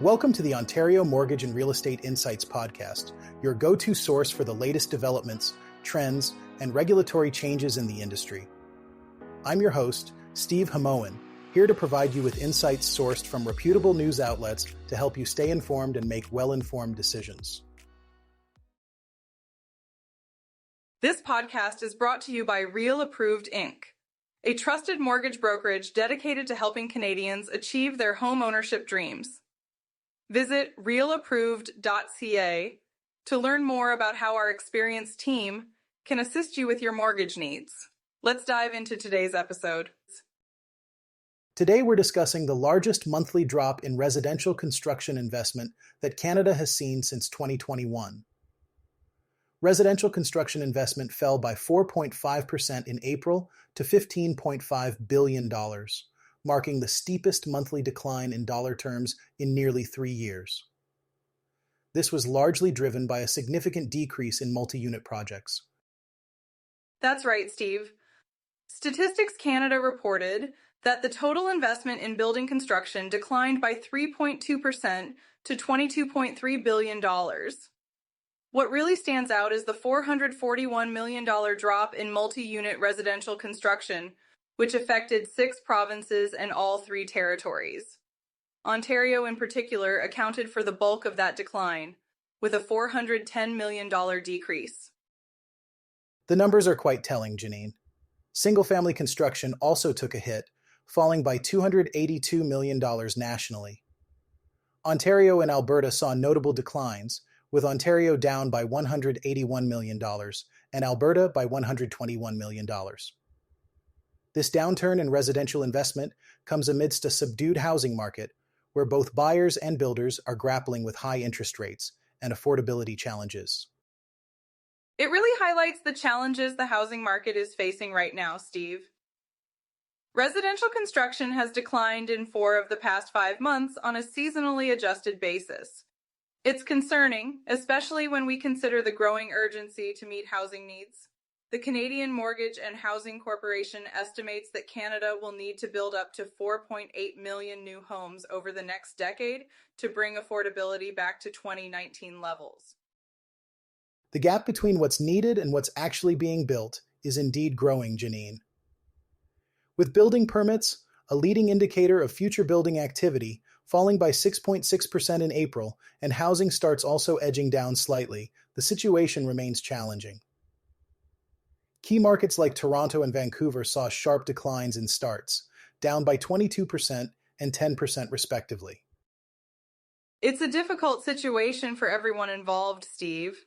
Welcome to the Ontario Mortgage and Real Estate Insights podcast, your go-to source for the latest developments, trends, and regulatory changes in the industry. I'm your host, Steve Hamoan, here to provide you with insights sourced from reputable news outlets to help you stay informed and make well-informed decisions. This podcast is brought to you by Real Approved Inc., a trusted mortgage brokerage dedicated to helping Canadians achieve their home ownership dreams. Visit realapproved.ca to learn more about how our experienced team can assist you with your mortgage needs. Let's dive into today's episode. Today we're discussing the largest monthly drop in residential construction investment that Canada has seen since 2021. Residential construction investment fell by 4.5% in April to $15.5 billion, marking the steepest monthly decline in dollar terms in nearly 3 years. This was largely driven by a significant decrease in multi-unit projects. That's right, Steve. Statistics Canada reported that the total investment in building construction declined by 3.2% to $22.3 billion. What really stands out is the $441 million drop in multi-unit residential construction, which affected 6 provinces and all 3 territories. Ontario, in particular, accounted for the bulk of that decline, with a $410 million decrease. The numbers are quite telling, Janine. Single-family construction also took a hit, falling by $282 million nationally. Ontario and Alberta saw notable declines, with Ontario down by $181 million and Alberta by $121 million. This downturn in residential investment comes amidst a subdued housing market where both buyers and builders are grappling with high interest rates and affordability challenges. It really highlights the challenges the housing market is facing right now, Steve. Residential construction has declined in 4 of the past 5 months on a seasonally adjusted basis. It's concerning, especially when we consider the growing urgency to meet housing needs. The Canadian Mortgage and Housing Corporation estimates that Canada will need to build up to 4.8 million new homes over the next decade to bring affordability back to 2019 levels. The gap between what's needed and what's actually being built is indeed growing, Janine. With building permits, a leading indicator of future building activity, falling by 6.6% in April, and housing starts also edging down slightly, the situation remains challenging. Key markets like Toronto and Vancouver saw sharp declines in starts, down by 22% and 10% respectively. It's a difficult situation for everyone involved, Steve.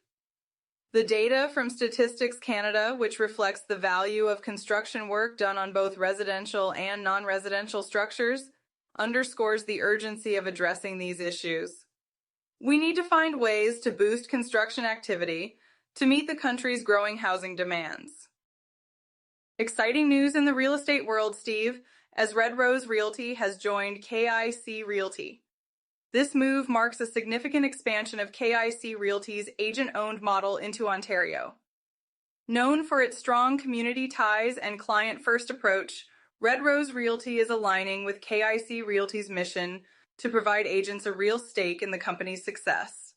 The data from Statistics Canada, which reflects the value of construction work done on both residential and non-residential structures, underscores the urgency of addressing these issues. We need to find ways to boost construction activity to meet the country's growing housing demands. Exciting news in the real estate world, Steve, as Red Rose Realty has joined KIC Realty. This move marks a significant expansion of KIC Realty's agent-owned model into Ontario. Known for its strong community ties and client-first approach, Red Rose Realty is aligning with KIC Realty's mission to provide agents a real stake in the company's success.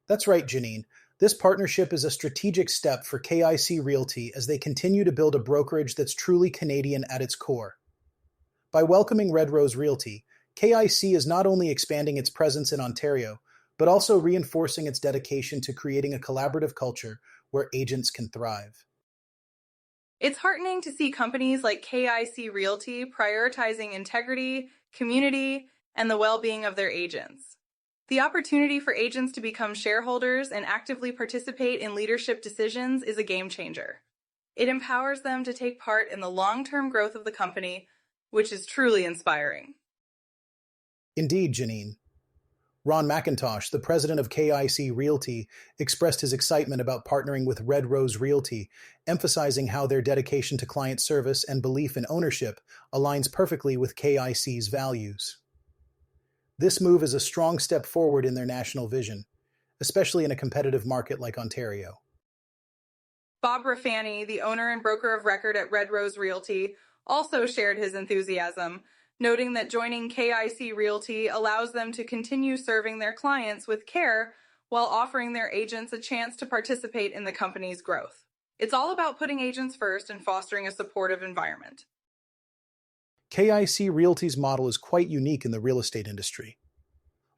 That's right, Janine. This partnership is a strategic step for KIC Realty as they continue to build a brokerage that's truly Canadian at its core. By welcoming Red Rose Realty, KIC is not only expanding its presence in Ontario, but also reinforcing its dedication to creating a collaborative culture where agents can thrive. It's heartening to see companies like KIC Realty prioritizing integrity, community, and the well-being of their agents. The opportunity for agents to become shareholders and actively participate in leadership decisions is a game changer. It empowers them to take part in the long-term growth of the company, which is truly inspiring. Indeed, Janine. Ron McIntosh, the president of KIC Realty, expressed his excitement about partnering with Red Rose Realty, emphasizing how their dedication to client service and belief in ownership aligns perfectly with KIC's values. This move is a strong step forward in their national vision, especially in a competitive market like Ontario. Bob Rafani, the owner and broker of record at Red Rose Realty, also shared his enthusiasm, noting that joining KIC Realty allows them to continue serving their clients with care while offering their agents a chance to participate in the company's growth. It's all about putting agents first and fostering a supportive environment. KIC Realty's model is quite unique in the real estate industry.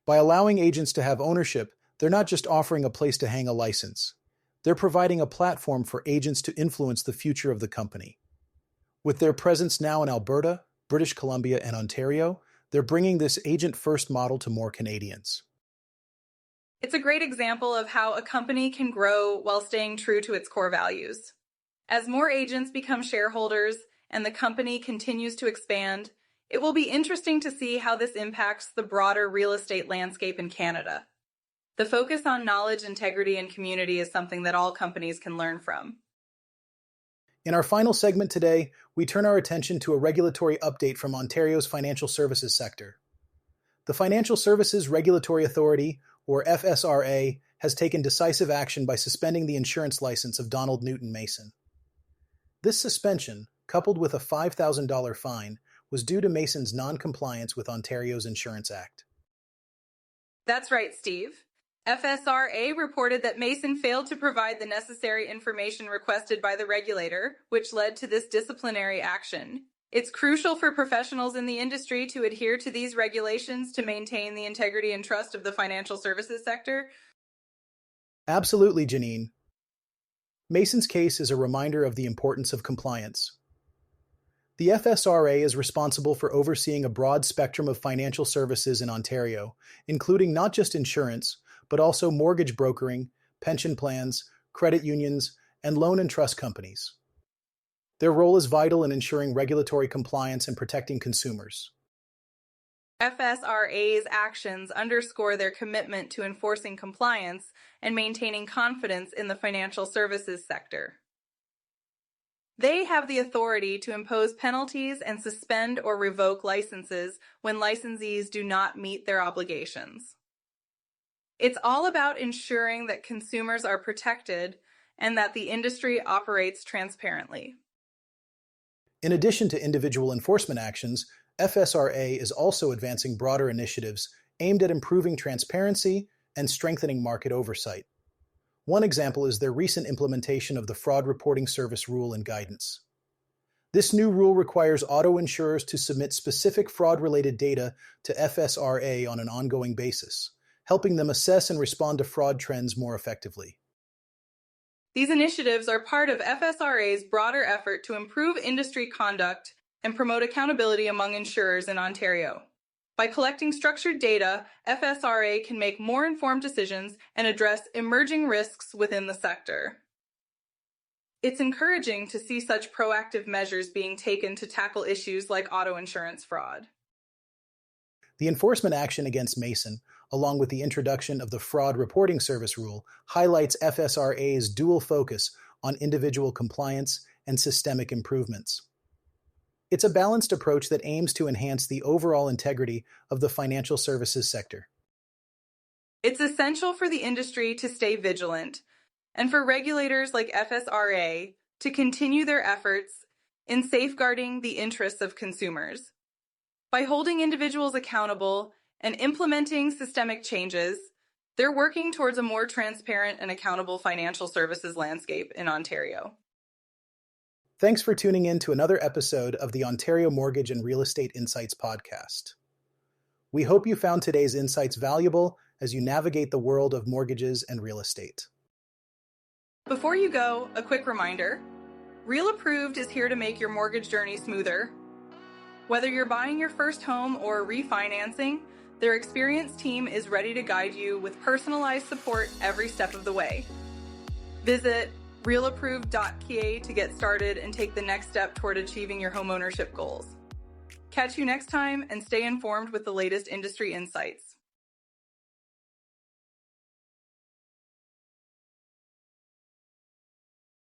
By allowing agents to have ownership, they're not just offering a place to hang a license. They're providing a platform for agents to influence the future of the company. With their presence now in Alberta, British Columbia, and Ontario, they're bringing this agent-first model to more Canadians. It's a great example of how a company can grow while staying true to its core values. As more agents become shareholders and the company continues to expand, it will be interesting to see how this impacts the broader real estate landscape in Canada. The focus on knowledge, integrity, and community is something that all companies can learn from. In our final segment today, we turn our attention to a regulatory update from Ontario's financial services sector. The Financial Services Regulatory Authority, or FSRA, has taken decisive action by suspending the insurance license of Donald Newton Mason. This suspension, coupled with a $5,000 fine, was due to Mason's non-compliance with Ontario's Insurance Act. That's right, Steve. FSRA reported that Mason failed to provide the necessary information requested by the regulator, which led to this disciplinary action. It's crucial for professionals in the industry to adhere to these regulations to maintain the integrity and trust of the financial services sector. Absolutely, Janine. Mason's case is a reminder of the importance of compliance. The FSRA is responsible for overseeing a broad spectrum of financial services in Ontario, including not just insurance, but also mortgage brokering, pension plans, credit unions, and loan and trust companies. Their role is vital in ensuring regulatory compliance and protecting consumers. FSRA's actions underscore their commitment to enforcing compliance and maintaining confidence in the financial services sector. They have the authority to impose penalties and suspend or revoke licenses when licensees do not meet their obligations. It's all about ensuring that consumers are protected and that the industry operates transparently. In addition to individual enforcement actions, FSRA is also advancing broader initiatives aimed at improving transparency and strengthening market oversight. One example is their recent implementation of the Fraud Reporting Service Rule and Guidance. This new rule requires auto insurers to submit specific fraud-related data to FSRA on an ongoing basis, helping them assess and respond to fraud trends more effectively. These initiatives are part of FSRA's broader effort to improve industry conduct and promote accountability among insurers in Ontario. By collecting structured data, FSRA can make more informed decisions and address emerging risks within the sector. It's encouraging to see such proactive measures being taken to tackle issues like auto insurance fraud. The enforcement action against Mason, along with the introduction of the Fraud Reporting Service Rule, highlights FSRA's dual focus on individual compliance and systemic improvements. It's a balanced approach that aims to enhance the overall integrity of the financial services sector. It's essential for the industry to stay vigilant and for regulators like FSRA to continue their efforts in safeguarding the interests of consumers. By holding individuals accountable and implementing systemic changes, they're working towards a more transparent and accountable financial services landscape in Ontario. Thanks for tuning in to another episode of the Ontario Mortgage and Real Estate Insights podcast. We hope you found today's insights valuable as you navigate the world of mortgages and real estate. Before you go, a quick reminder. Real Approved is here to make your mortgage journey smoother. Whether you're buying your first home or refinancing, their experienced team is ready to guide you with personalized support every step of the way. Visit realapproved.ca to get started and take the next step toward achieving your homeownership goals. Catch you next time and stay informed with the latest industry insights.